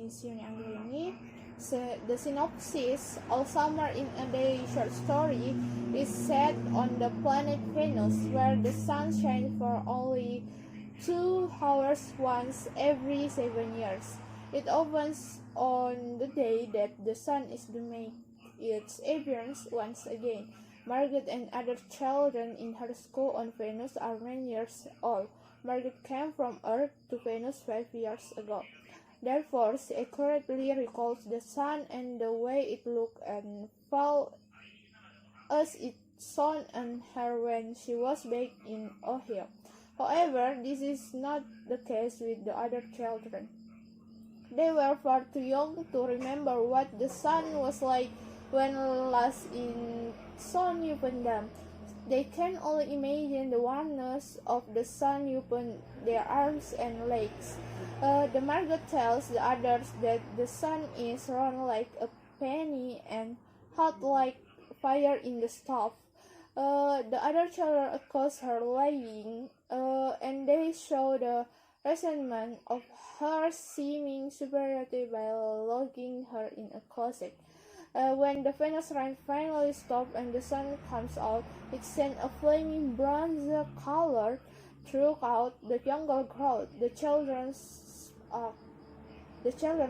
misi anglo ini. The synopsis, All Summer in a Day short story, is set on the planet Venus, where the sun shines for only 2 hours once every 7 years. It opens on the day that the sun is to make its appearance once again. Margaret and other children in her school on Venus are 9 years old. Margaret came from Earth to Venus 5 years ago. Therefore, she accurately recalls the sun and the way it looked and felt as it shone on her when she was back in Ohio. However, this is not the case with the other children. They were far too young to remember what the sun was like when last it shone upon them. They can only imagine the warmth of the sun upon their arms and legs. The Margaret tells the others that the sun is round like a penny and hot like fire in the stove. The other children accuse her lying, and they show the resentment of her seeming superiority by locking her in a closet. When the Venus rain finally stops and the sun comes out, it sends a flaming bronze color throughout the younger crowd. The children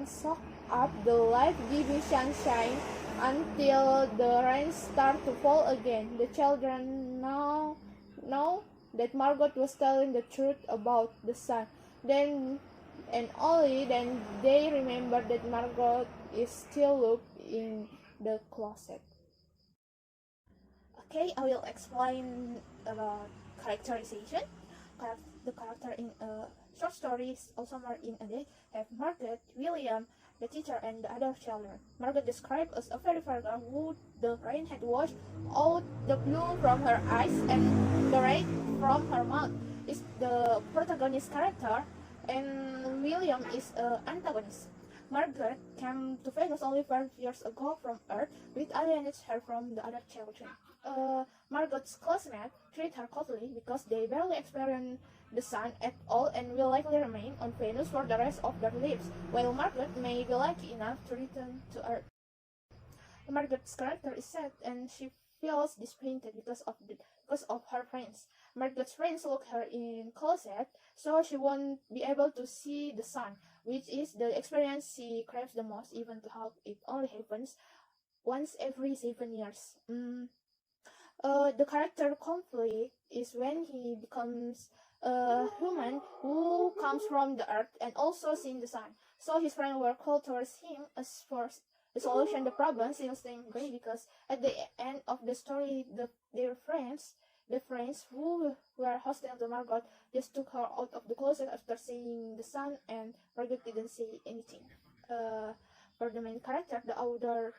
soak up the life-giving sunshine until the rain starts to fall again. The children now know that Margaret was telling the truth about the sun. Then and only then they remember that Margaret is still locked in the closet. Okay, I will explain about characterization. The character in a short story, All Summer in a Day, have Margaret, William, the teacher, and the other children. Margaret described as a very fair girl who the rain had washed out the blue from her eyes and the red from her mouth. Is the protagonist character, and William is an antagonist. Margaret came to Venus only 5 years ago from Earth, which alienates her from the other children. Margaret's classmates treat her coldly because they barely experience the sun at all and will likely remain on Venus for the rest of their lives, while Margaret may be lucky enough to return to Earth. Margaret's character is sad and she feels disappointed because of her friends. Margaret's friends lock her in closet, so she won't be able to see the sun, which is the experience she craves the most, even though it only happens once every 7 years. The character conflict is when he becomes a human who comes from the earth and also seeing the sun. So his friends were called towards him as for the solution the problem still staying great because at the end of the story the friends who were hostile to Margaret just took her out of the closet after seeing the sun, and Margaret didn't say anything. For the main character, the author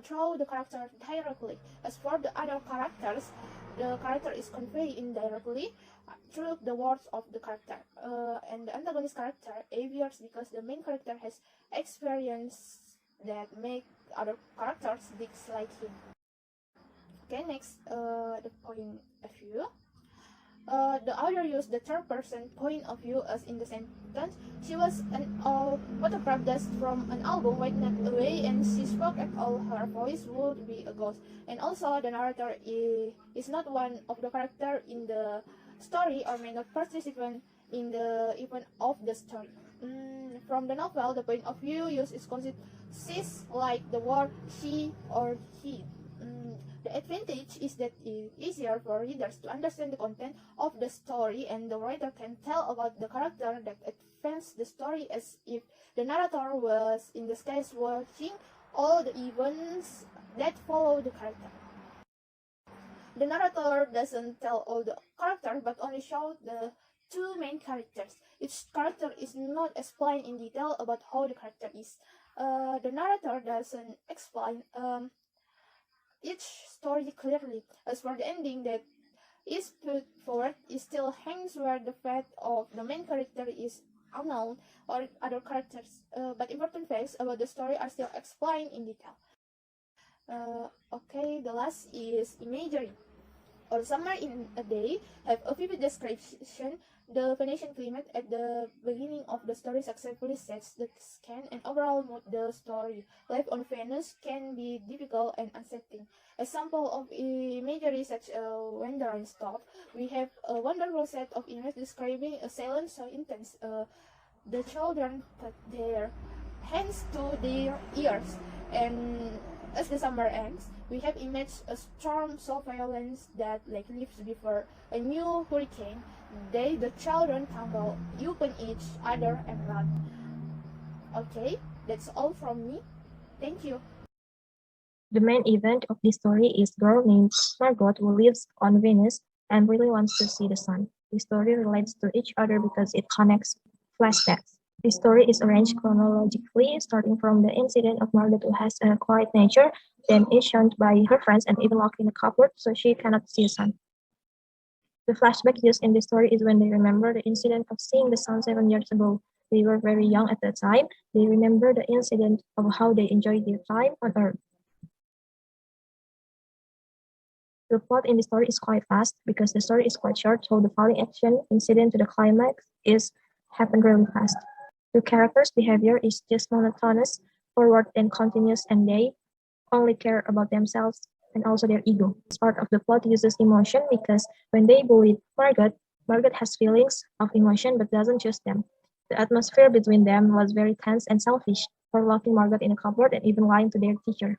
draw the character directly. As for the other characters, the character is conveyed indirectly through the words of the character. And the antagonist character appears because the main character has experience that make other characters dislike him. Okay, next, the point of view. The author used the third person point of view as in the sentence. She was an photograph dust from an album waiting away and she spoke at all. Her voice would be a ghost. And also the narrator is not one of the characters in the story or may not participate in the event of the story. From the novel, the point of view used is consists like the word she or he. The advantage is that it is easier for readers to understand the content of the story, and the writer can tell about the character that advances the story as if the narrator was, in this case, watching all the events that follow the character. The narrator doesn't tell all the characters, but only shows the two main characters. Each character is not explained in detail about how the character is. The narrator doesn't explain each story clearly. As for the ending that is put forward, it still hangs where the fate of the main character is unknown or other characters, but important facts about the story are still explained in detail. Okay, the last is imagery. All Summer in a Day have a vivid description The Venetian climate at the beginning of the story successfully sets the scene and overall mood the story. Life on Venus can be difficult and unsettling. Example of imagery such a wandering stop. We have a wonderful set of images describing a silence so intense. The children put their hands to their ears, and as the summer ends, we have imaged a storm so violent that, like leaves before a new hurricane, the children tumble, open each other and run. Okay, that's all from me. Thank you. The main event of this story is a girl named Margot who lives on Venus and really wants to see the sun. The story relates to each other because it connects flashbacks. The story is arranged chronologically, starting from the incident of Margot who has a quiet nature, then is shunned by her friends and even locked in a cupboard so she cannot see the sun. The flashback used in the story is when they remember the incident of seeing the sun 7 years ago. They were very young at that time. They remember the incident of how they enjoyed their time on Earth. The plot in the story is quite fast because the story is quite short, so the falling action incident to the climax is happened really fast. The characters' behavior is just monotonous, forward and continuous, and they only care about themselves and also their ego. This part of the plot uses emotion because when they bullied Margaret, Margaret has feelings of emotion but doesn't choose them. The atmosphere between them was very tense and selfish, for locking Margaret in a cupboard and even lying to their teacher.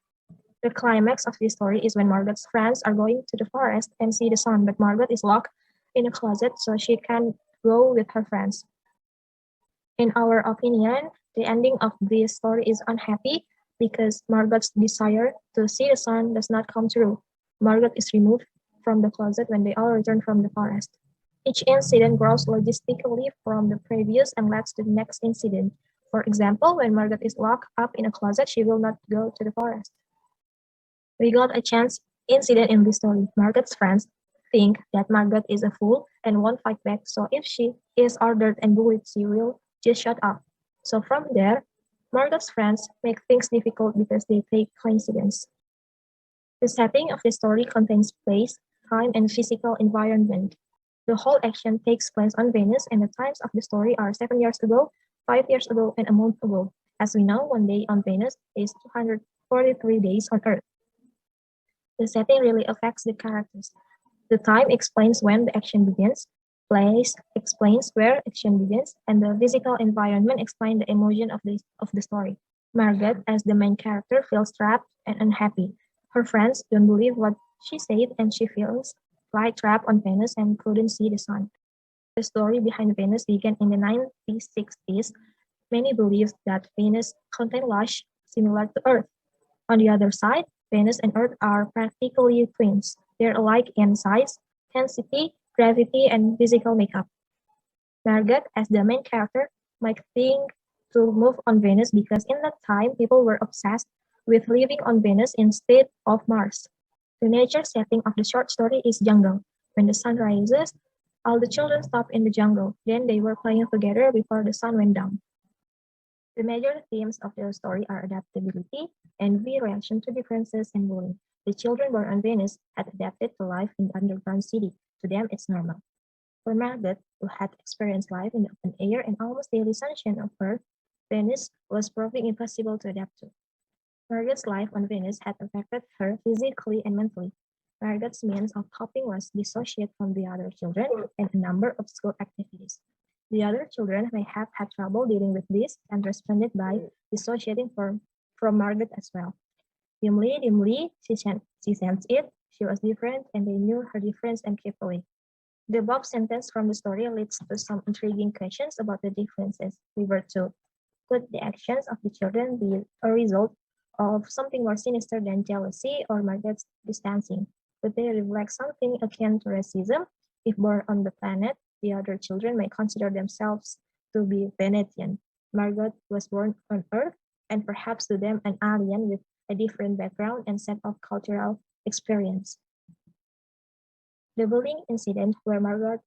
The climax of this story is when Margaret's friends are going to the forest and see the sun, but Margaret is locked in a closet so she can go with her friends. In our opinion, the ending of this story is unhappy because Margaret's desire to see the sun does not come true. Margaret is removed from the closet when they all return from the forest. Each incident grows logistically from the previous and leads to the next incident. For example, when Margaret is locked up in a closet, she will not go to the forest. We got a chance incident in this story. Margaret's friends think that Margaret is a fool and won't fight back, so if she is ordered and bullied, she will just shut up. So from there, Margaret's friends make things difficult because they take coincidence. The setting of the story contains place, time, and physical environment. The whole action takes place on Venus, and the times of the story are 7 years ago, 5 years ago, and a month ago. As we know, one day on Venus is 243 days on Earth. The setting really affects the characters. The time explains when the action begins, place explains where action begins, and the physical environment explains the emotion of the story. Margaret, as the main character, feels trapped and unhappy. Her friends don't believe what she said, and she feels like trapped on Venus and couldn't see the sun. The story behind Venus began in the 1960s. Many believe that Venus contained lush similar to Earth. On the other side, Venus and Earth are practically twins. They're alike in size, density, gravity, and physical makeup. Margaret, as the main character, might think to move on Venus because in that time people were obsessed with living on Venus instead of Mars. The nature setting of the short story is jungle. When the sun rises, all the children stop in the jungle. Then they were playing together before the sun went down. The major themes of the story are adaptability, envy, reaction to differences, and bullying. The children born on Venus had adapted to life in the underground city. To them, it's normal. For Margaret, who had experienced life in the open air and almost daily sunshine of Earth, Venus was proving impossible to adapt to. Margaret's life on Venus had affected her physically and mentally. Margaret's means of coping was dissociate from the other children and a number of school activities. The other children may have had trouble dealing with this and responded by dissociating from Margaret as well. Dimly, she sensed it. She was different, and they knew her difference and kept away. The above sentence from the story leads to some intriguing questions about the differences. We were to could the actions of the children be a result of something more sinister than jealousy or Margaret's distancing? Could they reflect something akin to racism? If born on the planet, the other children may consider themselves to be Venetian. Margaret was born on Earth, and perhaps to them an alien with a different background and set of cultural experience. The bullying incident where Margaret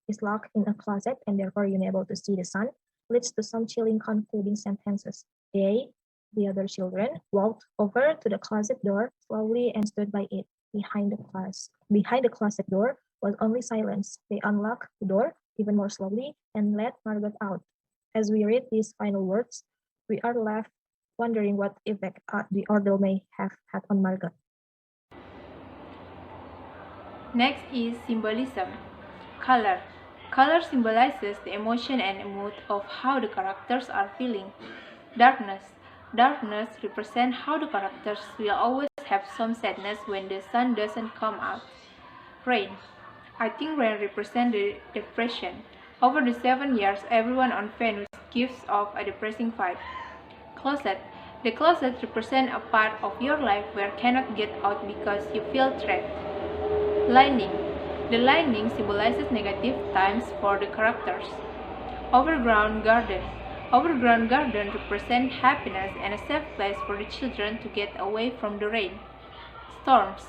is locked in a closet and therefore unable to see the sun leads to some chilling concluding sentences. They, the other children, walked over to the closet door slowly and stood by it. Behind the closet door was only silence. They unlocked the door, even more slowly, and let Margot out. As we read these final words, we are left wondering what effect the ordeal may have had on Margot. Next is symbolism. Color. Color symbolizes the emotion and mood of how the characters are feeling. Darkness. Darkness represents how the characters will always have some sadness when the sun doesn't come out. Rain. I think rain represents the depression. Over the 7 years, everyone on Venus gives off a depressing vibe. Closet. The closet represents a part of your life where cannot get out because you feel trapped. Lining. The lining symbolizes negative times for the characters. Overground garden. Overground garden represents happiness and a safe place for the children to get away from the rain. Storms.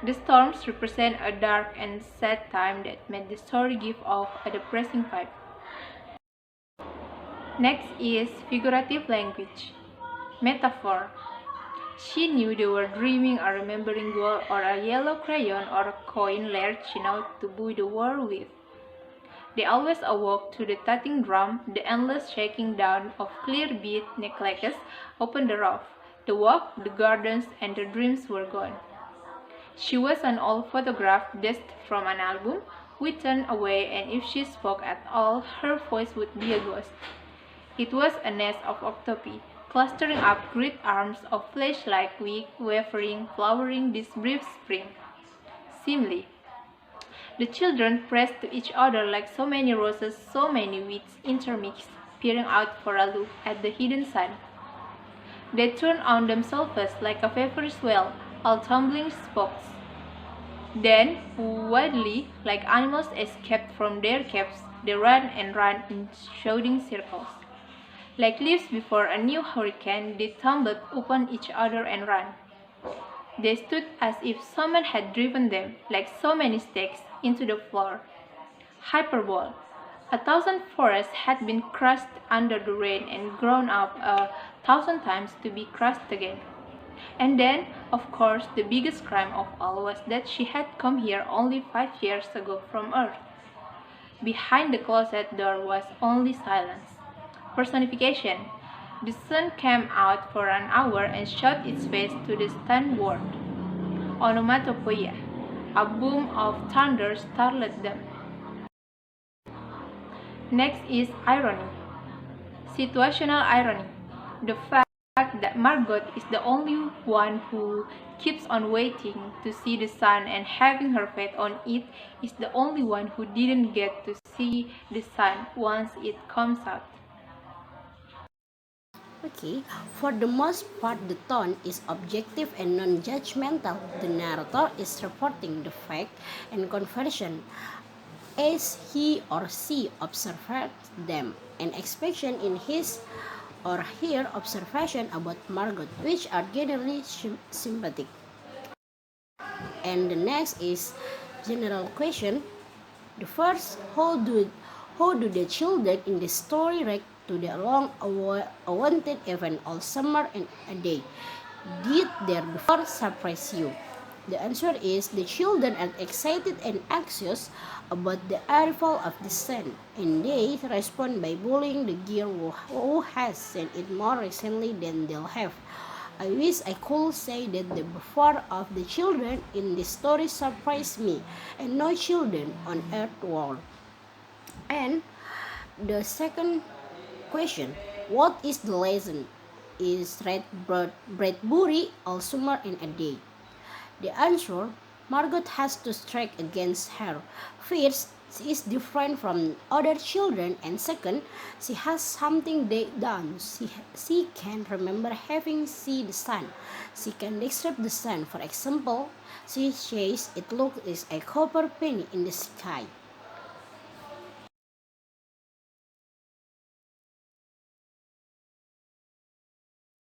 The storms represent a dark and sad time that made the story give off a depressing vibe. Next is figurative language. Metaphor. She knew they were dreaming a remembering gold or a yellow crayon or a coin large enough to buoy the world with. They always awoke to the thudding drum, the endless shaking down of clear bead necklaces opened the roof. The walk, the gardens, and the dreams were gone. She was an old photograph dust from an album. We turned away, and if she spoke at all, her voice would be a ghost. It was a nest of octopi, clustering up great arms of flesh-like wick, wavering, flowering this brief spring. Simile. The children pressed to each other like so many roses, so many weeds intermixed, peering out for a look at the hidden sun. They turned on themselves like a feverish whale, all tumbling spokes. Then, wildly, like animals escaped from their caves, they ran and ran in shouting circles. Like leaves before a new hurricane, they tumbled upon each other and ran. They stood as if someone had driven them, like so many stakes, into the floor. Hyperbole. 1,000 forests had been crushed under the rain and grown up 1,000 times to be crushed again. And then, of course, the biggest crime of all was that she had come here only 5 years ago from Earth. Behind the closet door was only silence. Personification. The sun came out for an hour and showed its face to the stunned world. Onomatopoeia. A boom of thunder startled them. Next is irony. Situational irony. The fact that Margot is the only one who keeps on waiting to see the sun and having her faith on it is the only one who didn't get to see the sun once it comes out. Okay, for the most part, the tone is objective and non-judgmental. The narrator is reporting the fact and conversion as he or she observed them, and expression in his or her observation about Margot, which are generally sympathetic. And the next is general question. The first, how do the children in the story react to the long awaited event all summer and a day? Did their before surprise you? The answer is the children are excited and anxious about the arrival of the sun, and they respond by bullying the girl who has seen it more recently than they'll have. I wish I could say that the before of the children in the story surprised me, and no children on earth were. And the second question, what is the lesson? Is read Bradbury all summer in a day? The answer, Margot has to strike against her. First, she is different from other children, and second, she has something they don't. She can remember having seen the sun. She can describe the sun. For example, she says it looks like a copper penny in the sky.